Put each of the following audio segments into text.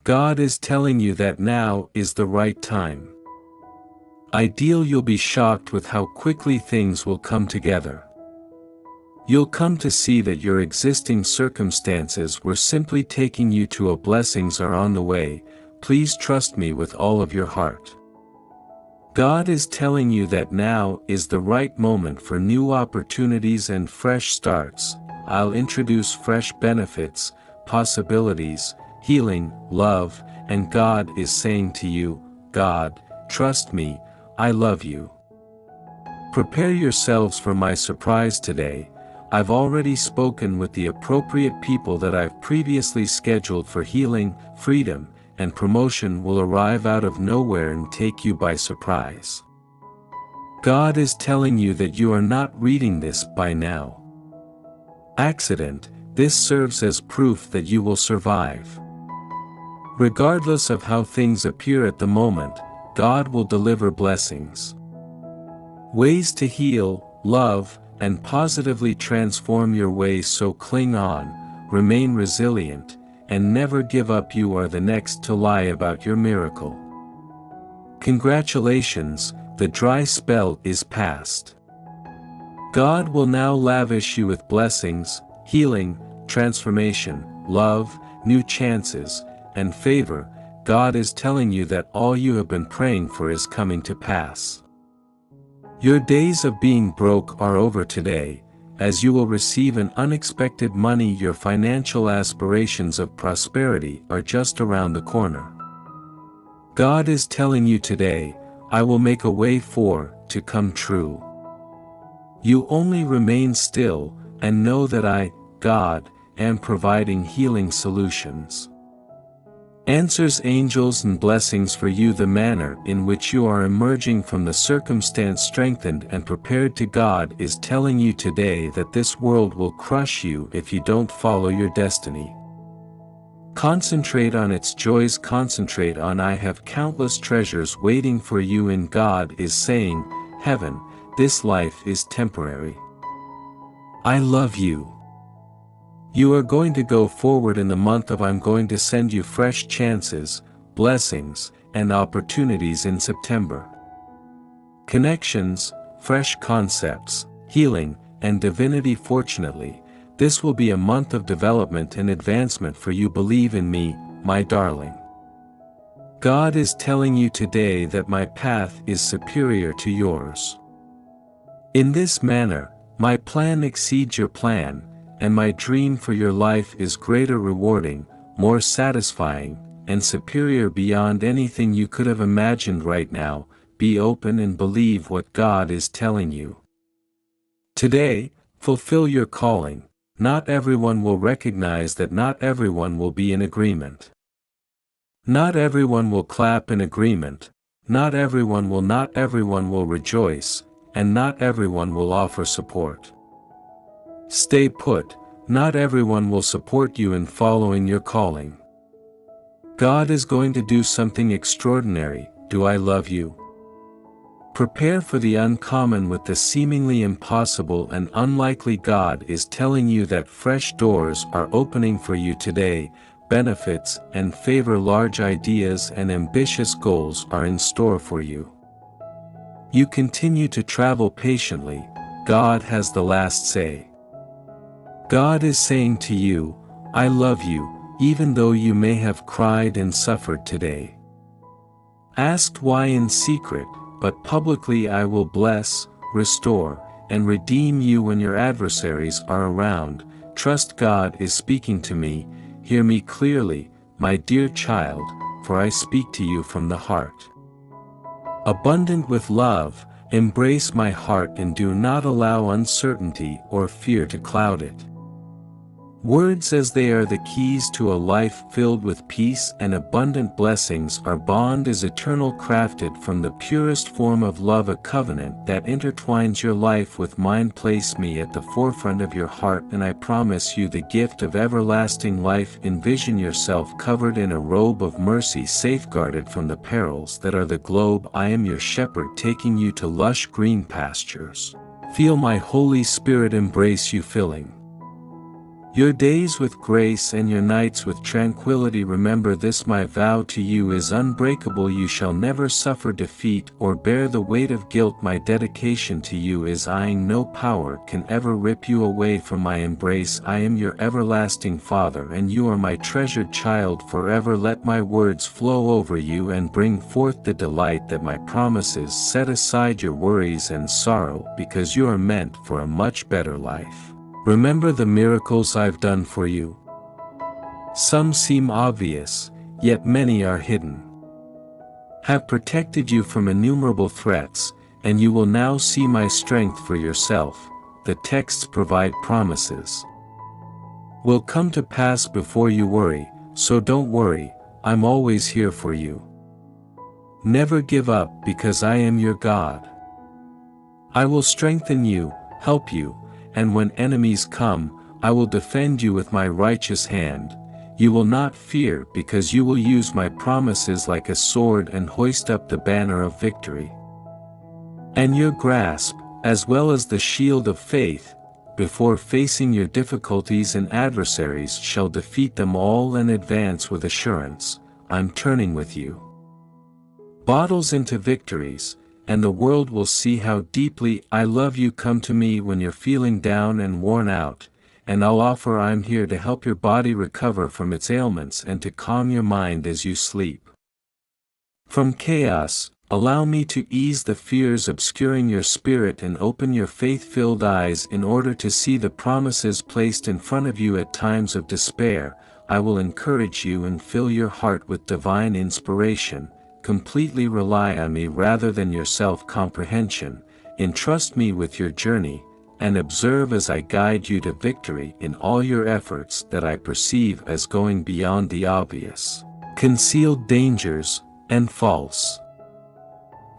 God is telling you that now is the right time. You'll be shocked with how quickly things will come together. You'll come to see that your existing circumstances were simply taking you to a blessings are on the way. Please trust me with all of your heart. God is telling you that now is the right moment for new opportunities and fresh starts. I'll introduce fresh benefits, possibilities, healing, love, and God is saying to you, God, trust me, I love you. Prepare yourselves for my surprise today. I've already spoken with the appropriate people that I've previously scheduled for healing, freedom, and promotion will arrive out of nowhere and take you by surprise. God is telling you that you are not reading this by now. Accident, this serves as proof that you will survive. Regardless of how things appear at the moment, God will deliver blessings. Ways to heal, love, and positively transform your ways, so cling on, remain resilient, and never give up. You are the next to lie about your miracle. Congratulations, the dry spell is past. God will now lavish you with blessings, healing, transformation, love, new chances, and favor. God is telling you that all you have been praying for is coming to pass. Your days of being broke are over today, as you will receive an unexpected money. Your financial aspirations of prosperity are just around the corner. God is telling you today, I will make a way to come true. You only remain still, and know that I, God, am providing healing solutions. Answers, angels, and blessings for you. The manner in which you are emerging from the circumstance strengthened and prepared to. God is telling you today that this world will crush you if you don't follow your destiny. Concentrate on its joys. Concentrate on I have countless treasures waiting for you in. God is saying, heaven, this life is temporary. I love you. You are going to go forward in the month of I'm going to send you fresh chances, blessings, and opportunities in September. Connections, fresh concepts, healing, and divinity. Fortunately, this will be a month of development and advancement for you. Believe in me, my darling. God is telling you today that my path is superior to yours. In this manner, my plan exceeds your plan, and my dream for your life is greater, rewarding, more satisfying, and superior beyond anything you could have imagined. Right now, be open and believe what God is telling you. Today, fulfill your calling. Not everyone will recognize that. Not everyone will be in agreement. Not everyone will clap in agreement. Not everyone will rejoice, and not everyone will offer support. Stay put, not everyone will support you in following your calling. God is going to do something extraordinary. Do I love you? Prepare for the uncommon with the seemingly impossible and unlikely. God is telling you that fresh doors are opening for you today, benefits and favor. Large ideas and ambitious goals are in store for you. You continue to travel patiently. God has the last say. God is saying to you, I love you, even though you may have cried and suffered today. Asked why in secret, but publicly I will bless, restore, and redeem you when your adversaries are around. Trust. God is speaking to me. Hear me clearly, my dear child, for I speak to you from the heart. Abundant with love, embrace my heart and do not allow uncertainty or fear to cloud it. Words, as they are the keys to a life filled with peace and abundant blessings. Our bond is eternal, crafted from the purest form of love, a covenant that intertwines your life with mine. Place me at the forefront of your heart and I promise you the gift of everlasting life. Envision yourself covered in a robe of mercy, safeguarded from the perils that are the globe. I am your shepherd, taking you to lush green pastures. Feel my Holy Spirit embrace you, filling Your days with grace and your nights with tranquility. Remember this, my vow to you is unbreakable. You shall never suffer defeat or bear the weight of guilt. My dedication to you is eyeing. No power can ever rip you away from my embrace. I am your everlasting Father and you are my treasured child forever. Let my words flow over you and bring forth the delight that my promises. Set aside your worries and sorrow because you are meant for a much better life. Remember the miracles I've done for you. Some seem obvious, yet many are hidden. Have protected you from innumerable threats, and you will now see my strength for yourself. The texts provide promises. Will come to pass before you worry, so don't worry, I'm always here for you. Never give up because I am your God. I will strengthen you, help you, and when enemies come, I will defend you with my righteous hand. You will not fear because you will use my promises like a sword and hoist up the banner of victory. And your grasp, as well as the shield of faith, before facing your difficulties and adversaries shall defeat them all and advance with assurance. I'm turning with you. Bottles into victories, and the world will see how deeply I love you. Come to me when you're feeling down and worn out, and I'll offer. I'm here to help your body recover from its ailments and to calm your mind as you sleep. From chaos, allow me to ease the fears obscuring your spirit and open your faith-filled eyes in order to see the promises placed in front of you at times of despair. I will encourage you and fill your heart with divine inspiration. Completely rely on me rather than your self-comprehension. Entrust me with your journey, and observe as I guide you to victory in all your efforts that I perceive as going beyond the obvious, concealed dangers, and false.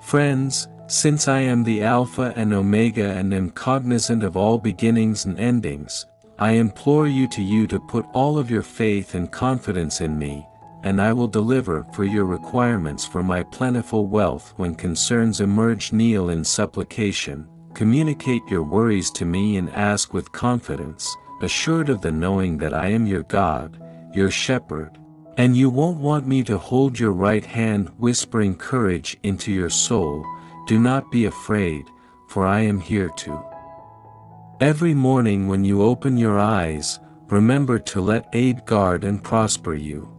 Friends, since I am the Alpha and Omega and am cognizant of all beginnings and endings, I implore you to put all of your faith and confidence in me, and I will deliver for your requirements for my plentiful wealth. When concerns emerge, kneel in supplication, communicate your worries to me and ask with confidence, assured of the knowing that I am your God, your shepherd, and you won't want me to hold your right hand, whispering courage into your soul. Do not be afraid, for I am here to. Every morning when you open your eyes, remember to let aid guard and prosper you.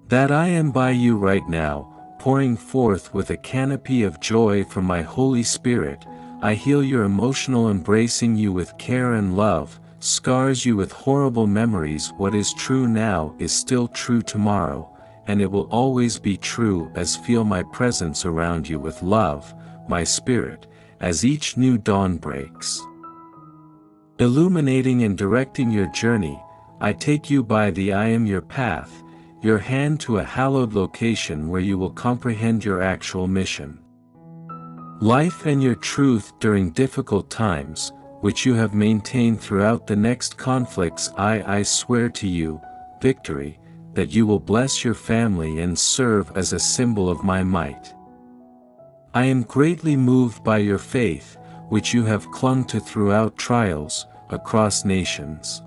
That I am by you right now, pouring forth with a canopy of joy from my Holy Spirit. I heal your emotional, embracing you with care and love, scars you with horrible memories. What is true now is still true tomorrow, and it will always be true. As feel my presence around you with love, my spirit, as each new dawn breaks, illuminating and directing your journey. I take you by the I am your path, your hand to a hallowed location where you will comprehend your actual mission. Life and your truth during difficult times, which you have maintained throughout the next conflicts. I swear to you, victory, that you will bless your family and serve as a symbol of my might. I am greatly moved by your faith, which you have clung to throughout trials, across nations.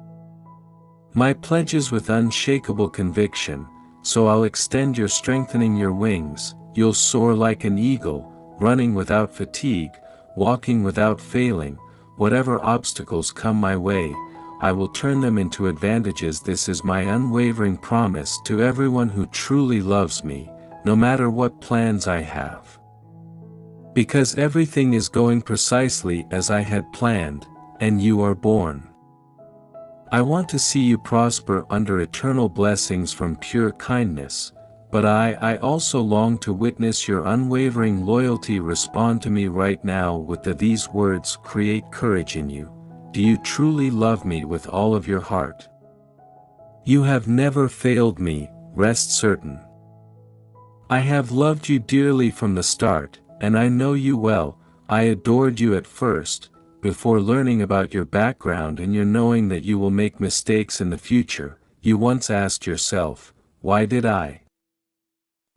My pledges with unshakable conviction, so I'll extend your strengthening your wings. You'll soar like an eagle, running without fatigue, walking without failing. Whatever obstacles come my way, I will turn them into advantages. This is my unwavering promise to everyone who truly loves me, no matter what plans I have. Because everything is going precisely as I had planned, and you are born. I want to see you prosper under eternal blessings from pure kindness, but I also long to witness your unwavering loyalty. Respond to me right now with these words. Create courage in you. Do you truly love me with all of your heart? You have never failed me, rest certain. I have loved you dearly from the start, and I know you well. I adored you at first, before learning about your background and your knowing that you will make mistakes in the future. You once asked yourself, why did I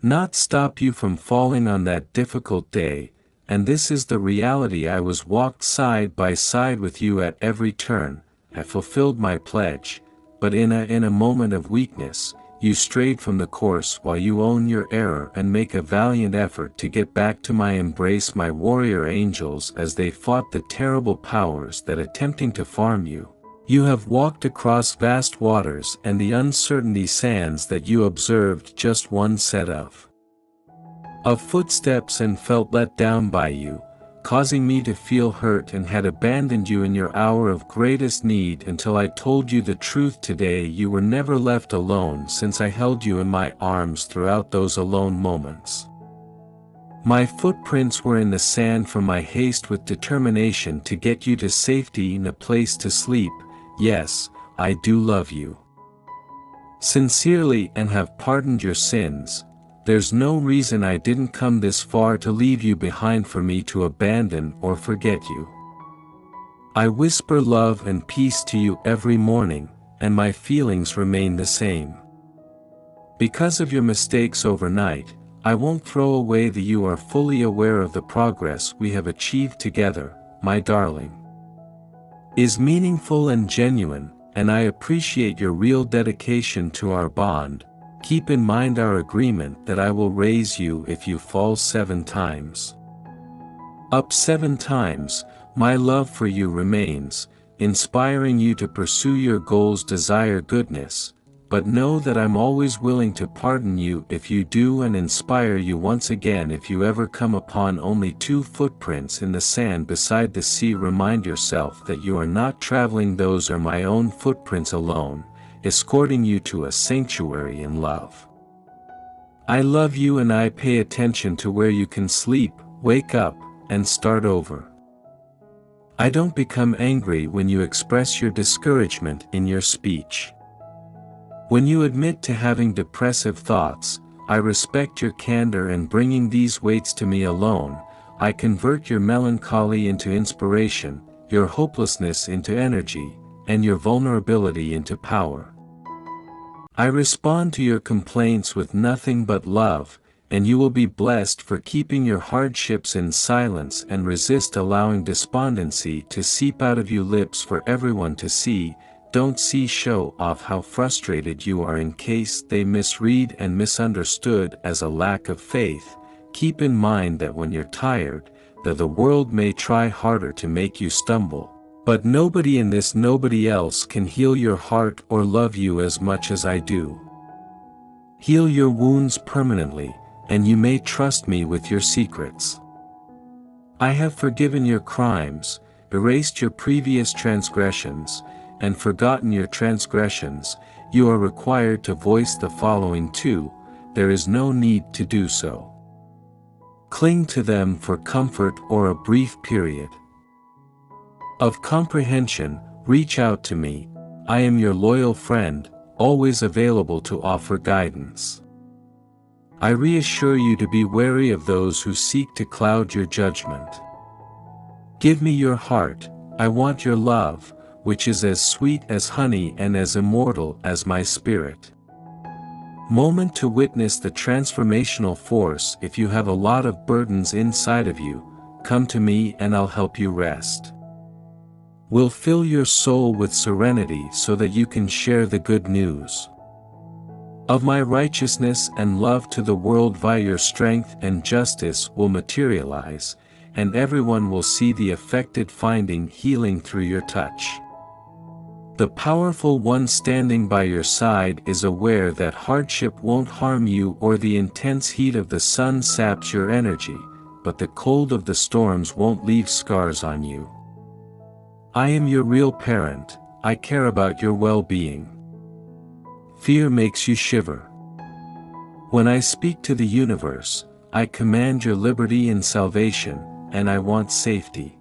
not stop you from falling on that difficult day? And this is the reality. I was walked side by side with you at every turn, I fulfilled my pledge, but in a moment of weakness, you strayed from the course while you own your error and make a valiant effort to get back to my embrace, my warrior angels, as they fought the terrible powers that attempting to farm you. You have walked across vast waters and the uncertainty sands that you observed just one set of footsteps and felt let down by you, causing me to feel hurt and had abandoned you in your hour of greatest need until I told you the truth today. You were never left alone since I held you in my arms throughout those alone moments. My footprints were in the sand from my haste with determination to get you to safety and a place to sleep. Yes, I do love you sincerely and have pardoned your sins. There's no reason I didn't come this far to leave you behind for me to abandon or forget you. I whisper love and peace to you every morning, and my feelings remain the same. Because of your mistakes overnight, I won't throw away that you are fully aware of the progress we have achieved together, my darling. Is meaningful and genuine, and I appreciate your real dedication to our bond. Keep in mind our agreement that I will raise you if you fall 7 times. Up 7 times, my love for you remains, inspiring you to pursue your goals, desire goodness, but know that I'm always willing to pardon you if you do and inspire you once again if you ever come upon only 2 footprints in the sand beside the sea. Remind yourself that you are not traveling, those are my own footprints alone, escorting you to a sanctuary in love. I love you and I pay attention to where you can sleep, wake up, and start over. I don't become angry when you express your discouragement in your speech. When you admit to having depressive thoughts, I respect your candor and bringing these weights to me alone. I convert your melancholy into inspiration, your hopelessness into energy, and your vulnerability into power. I respond to your complaints with nothing but love, and you will be blessed for keeping your hardships in silence and resist allowing despondency to seep out of your lips for everyone to see. Don't show off how frustrated you are in case they misread and misunderstood as a lack of faith. Keep in mind that when you're tired, that the world may try harder to make you stumble, but nobody else can heal your heart or love you as much as I do. Heal your wounds permanently, and you may trust me with your secrets. I have forgiven your crimes, erased your previous transgressions, and forgotten your transgressions. You are required to voice the following too. There is no need to do so. Cling to them for comfort or a brief period of comprehension. Reach out to me. I am your loyal friend, always available to offer guidance. I reassure you to be wary of those who seek to cloud your judgment. Give me your heart. I want your love, which is as sweet as honey and as immortal as my spirit. Moment to witness the transformational force. If you have a lot of burdens inside of you, come to me and I'll help you rest. We'll fill your soul with serenity so that you can share the good news of my righteousness and love to the world. Via your strength and justice will materialize, and everyone will see the affected finding healing through your touch. The powerful one standing by your side is aware that hardship won't harm you or the intense heat of the sun saps your energy, but the cold of the storms won't leave scars on you. I am your real parent. I care about your well-being. Fear makes you shiver. When I speak to the universe, I command your liberty and salvation, and I want safety.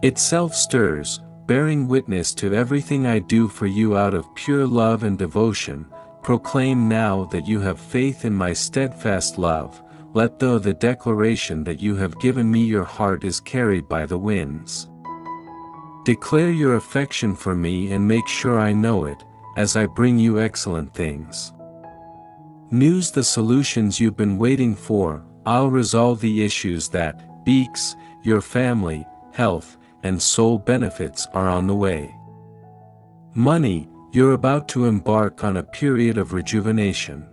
Itself stirs, bearing witness to everything I do for you out of pure love and devotion. Proclaim now that you have faith in my steadfast love. Let the declaration that you have given me your heart is carried by the winds. Declare your affection for me and make sure I know it, as I bring you excellent things. News the solutions you've been waiting for. I'll resolve the issues that beaks your family, health, and soul benefits are on the way. Money, you're about to embark on a period of rejuvenation.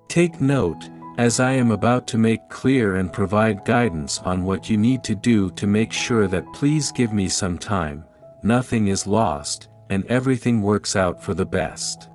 Take note, as I am about to make clear and provide guidance on what you need to do to make sure that please give me some time, nothing is lost, and everything works out for the best.